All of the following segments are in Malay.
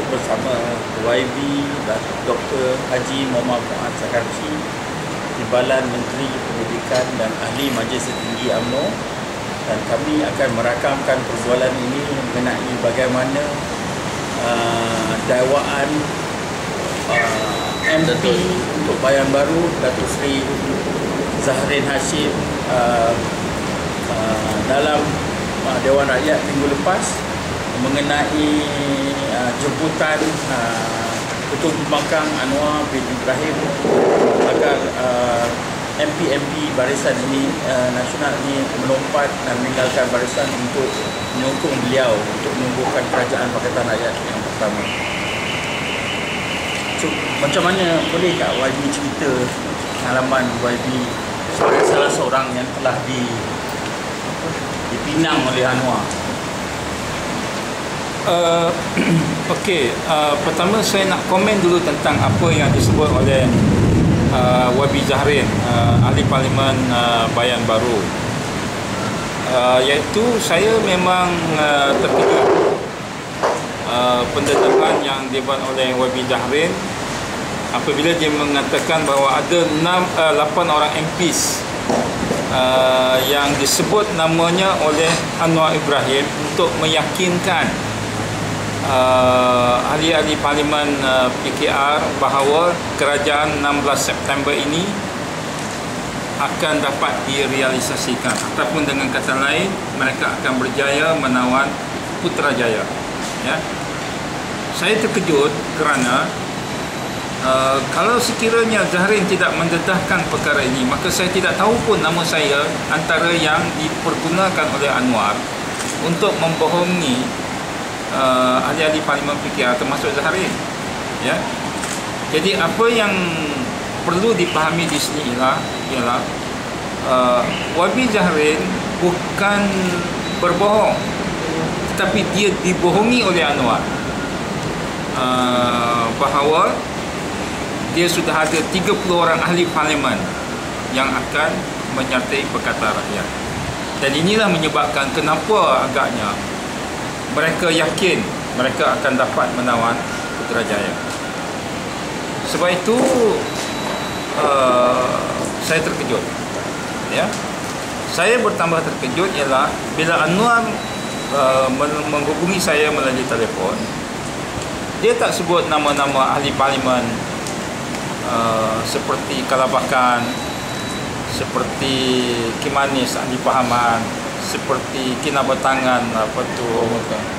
bersama YB Dr. Haji Muhammad Fuad Sakarci, Timbalan Menteri Pendidikan dan Ahli Majlis Tertinggi UMNO, dan kami akan merakamkan perbualan ini mengenai bagaimana dakwaan MP untuk Bayan Baru Datuk Seri Zahrin Hashim dalam Dewan Rakyat minggu lepas mengenai jemputan Ketua Pembangkang Anwar bin Ibrahim agar MP barisan ini nasional ini melompat dan meninggalkan barisan untuk menyokong beliau untuk menumbuhkan kerajaan Pakatan Rakyat yang pertama. So, macam mana boleh tak YB cerita pengalaman YB sebagai salah seorang yang telah dipinang oleh Anwar? Okey, pertama saya nak komen dulu tentang apa yang disebut oleh YB Zahrin, Ahli Parlimen Bayan Baru, iaitu saya memang terkejut pendedahan yang dibuat oleh YB Zahrin apabila dia mengatakan bahawa ada 8 orang MPs yang disebut namanya oleh Anwar Ibrahim untuk meyakinkan ahli-ahli Parlimen PKR bahawa kerajaan 16 September ini akan dapat direalisasikan, ataupun dengan kata lain mereka akan berjaya menawan Putrajaya. Ya. Saya terkejut kerana kalau sekiranya Zahrin tidak mendedahkan perkara ini, maka saya tidak tahu pun nama saya antara yang dipergunakan oleh Anwar untuk membohongi ahli-ahli Parlimen PKR termasuk Zahrin. Ya. Jadi apa yang perlu dipahami di sini ialah YB Zahrin bukan berbohong, tetapi dia dibohongi oleh Anwar bahawa dia sudah ada 30 orang ahli parlimen yang akan menyertai Pakatan Rakyat. Dan inilah menyebabkan kenapa agaknya mereka yakin mereka akan dapat menawan Putrajaya. Sebab itu saya terkejut. Ya. Saya bertambah terkejut ialah bila Anwar menghubungi saya melalui telefon, dia tak sebut nama-nama ahli parlimen seperti Kalabakan, seperti Kimanis ahli pahaman, seperti Kinabatangan,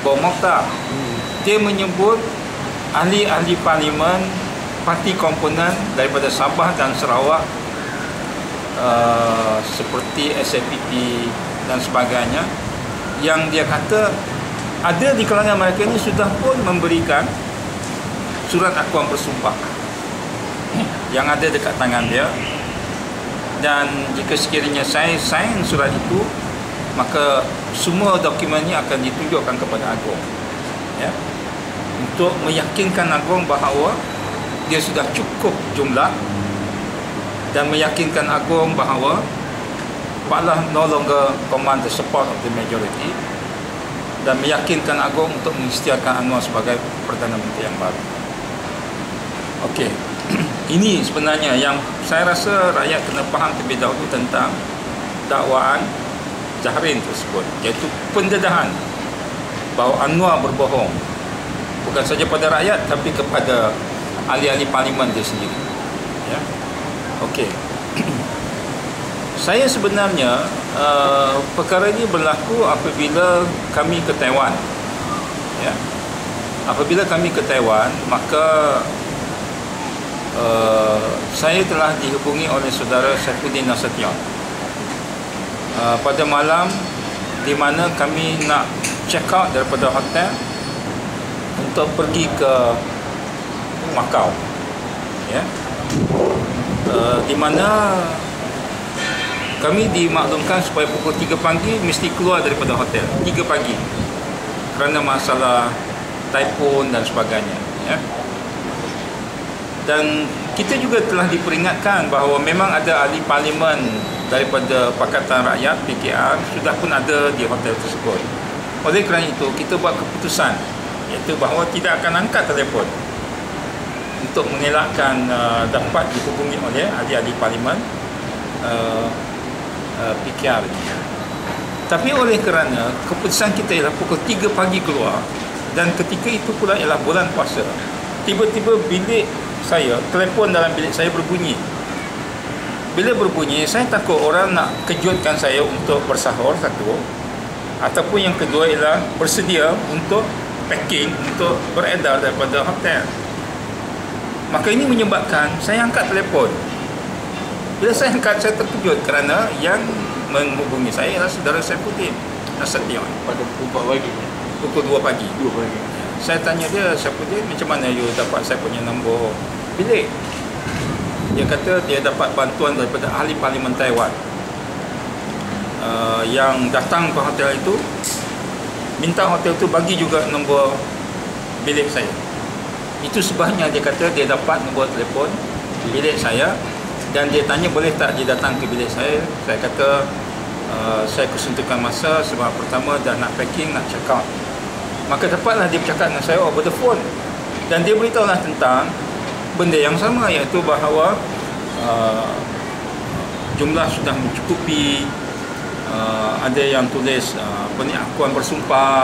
Bawang Mokhtar. Dia menyebut ahli-ahli parlimen parti komponen daripada Sabah dan Sarawak, seperti SAPP dan sebagainya, yang dia kata ada di kalangan mereka ini sudah pun memberikan surat akuan bersumpah yang ada dekat tangan dia, dan jika sekiranya saya sign surat itu, maka semua dokumennya akan ditunjukkan kepada Agong, ya, untuk meyakinkan Agong bahawa dia sudah cukup jumlah, dan meyakinkan Agong bahawa Pak Lah no longer command the support of the majority, dan meyakinkan Agong untuk mengisytiharkan Anwar sebagai Perdana Menteri yang baru. Okey, ini sebenarnya yang saya rasa rakyat kena faham terlebih dahulu tentang dakwaan Zahrin tersebut, iaitu pendedahan bahawa Anwar berbohong bukan saja pada rakyat tapi kepada ahli-ahli parlimen dia sendiri. Ya. Okey. Saya sebenarnya perkara ini berlaku apabila kami ke Taiwan. Ya. Apabila kami ke Taiwan, maka saya telah dihubungi oleh saudara Saifuddin Nasution pada malam di mana kami nak check out daripada hotel untuk pergi ke Macau. Ya. Di mana kami dimaklumkan supaya pukul 3 pagi mesti keluar daripada hotel, 3 pagi, kerana masalah typhoon dan sebagainya. Ya. Dan kita juga telah diperingatkan bahawa memang ada ahli parlimen daripada Pakatan Rakyat PKR sudah pun ada di hotel tersebut. Oleh kerana itu kita buat keputusan iaitu bahawa tidak akan angkat telefon untuk mengelakkan dapat dihubungi oleh ahli-ahli parlimen PKR. Tapi oleh kerana keputusan kita ialah pukul 3 pagi keluar, dan ketika itu pula ialah bulan puasa, tiba-tiba bilik saya, telefon dalam bilik saya berbunyi. Bila berbunyi, saya takut orang nak kejutkan saya untuk bersahur, satu, ataupun yang kedua ialah bersedia untuk packing untuk beredar daripada hotel. Maka ini menyebabkan saya angkat telefon. Bila saya angkat, saya terkejut kerana yang menghubungi saya adalah saudara Saifuddin Nasution pada pukul 4 pagi. pukul 2 pagi. 2 pagi. Saya tanya dia, Saifuddin, macam mana you dapat saya punya nombor bilik? Dia kata dia dapat bantuan daripada ahli parlimen Taiwan yang datang ke hotel itu, minta hotel itu bagi juga nombor bilik saya. Itu sebabnya dia kata dia dapat nombor telefon bilik saya, dan dia tanya boleh tak dia datang ke bilik saya. Saya kata saya kesuntukan masa sebab pertama dah nak packing, nak check out. Maka dapatlah dia bercakap dengan saya over the phone, dan dia beritahulah tentang benda yang sama, iaitu bahawa jumlah sudah mencukupi. Ada yang tulis akuan bersumpah,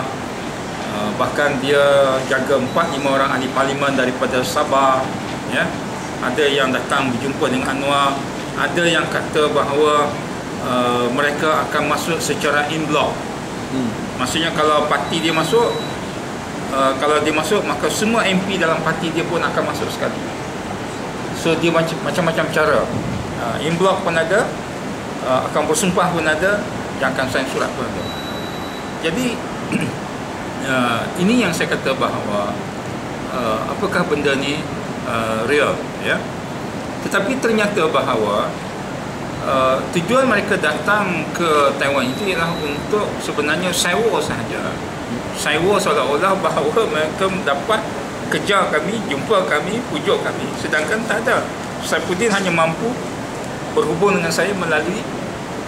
bahkan dia jaga 4-5 orang ahli parlimen daripada Sabah, ya. Ada yang datang berjumpa dengan Anwar, ada yang kata bahawa mereka akan masuk secara in block. Maksudnya kalau parti dia masuk, kalau dia masuk, maka semua MP dalam parti dia pun akan masuk sekali. So dia macam-macam cara. In block pun ada, akan bersumpah pun ada, yang akan sign surat pun ada. Jadi ini yang saya kata bahawa apakah benda ni real, ya. Tetapi ternyata bahawa tujuan mereka datang ke Taiwan itu ialah untuk sebenarnya sewa sahaja. Sewa seolah-olah bahawa mereka dapat kejar kami, jumpa kami, pujuk kami, sedangkan tak ada. Saifuddin hanya mampu berhubung dengan saya melalui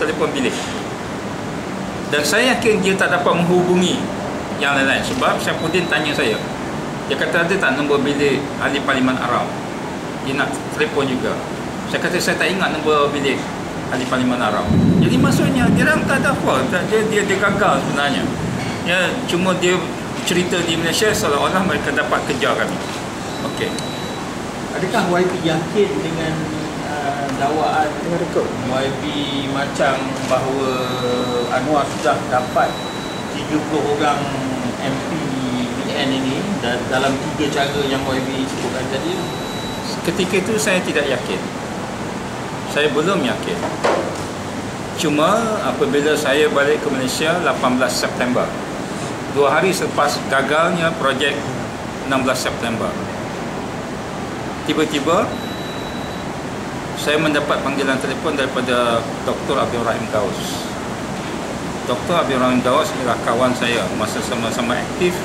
telefon bilik, dan saya yakin dia tak dapat menghubungi yang lain-lain sebab Saifuddin tanya saya, dia kata ada tak nombor bilik ahli parlimen Arab, dia nak telefon juga. Saya kata saya tak ingat nombor bilik ahli parlimen Arab. Jadi maksudnya dia orang tak ada apa, dia gagal sebenarnya, ya. Cuma dia cerita di Malaysia seolah-olah mereka dapat kejar kami. Okey. Adakah YB yakin dengan dakwaan YB macam bahawa Anwar sudah dapat 30 orang MP BN ini dan dalam 3 cara yang YB sebutkan tadi? Ketika itu saya tidak yakin. Saya belum yakin. Cuma apabila saya balik ke Malaysia 18 September, 2 hari selepas gagalnya projek 16 September, tiba-tiba saya mendapat panggilan telefon daripada Dr. Abdul Rahim Daus. Dr. Abdul Rahim Daus ialah kawan saya masa sama-sama aktif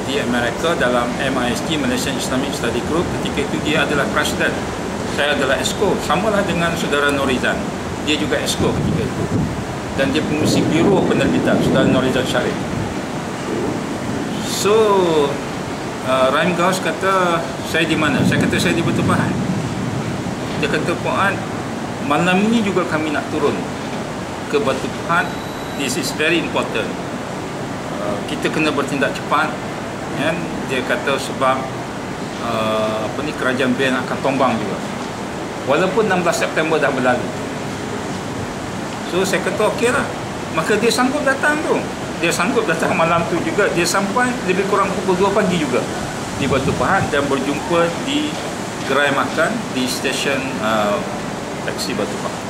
di Amerika dalam MISG, Malaysian Islamic Study Group. Ketika itu dia adalah presiden, saya adalah exco, samalah dengan saudara Norizan. Dia juga exco ketika itu, dan dia pengurusi biro penerbitan, saudara Norizan Sharif. So Rahim Daus kata, saya di mana? Saya kata saya di Batu Pahat. Dia kata, Puan, malam ini juga kami nak turun ke Batu Pahat. This is very important. Kita kena bertindak cepat. And dia kata sebab kerajaan BN akan tumbang juga. Walaupun 16 September dah berlalu. So saya kata okey lah. Maka dia sanggup datang tu. Dia sanggup datang malam tu juga. Dia sampai lebih kurang pukul 2 pagi juga di Batu Pahat dan berjumpa di gerai makan di stesen taksi Batu Pahat.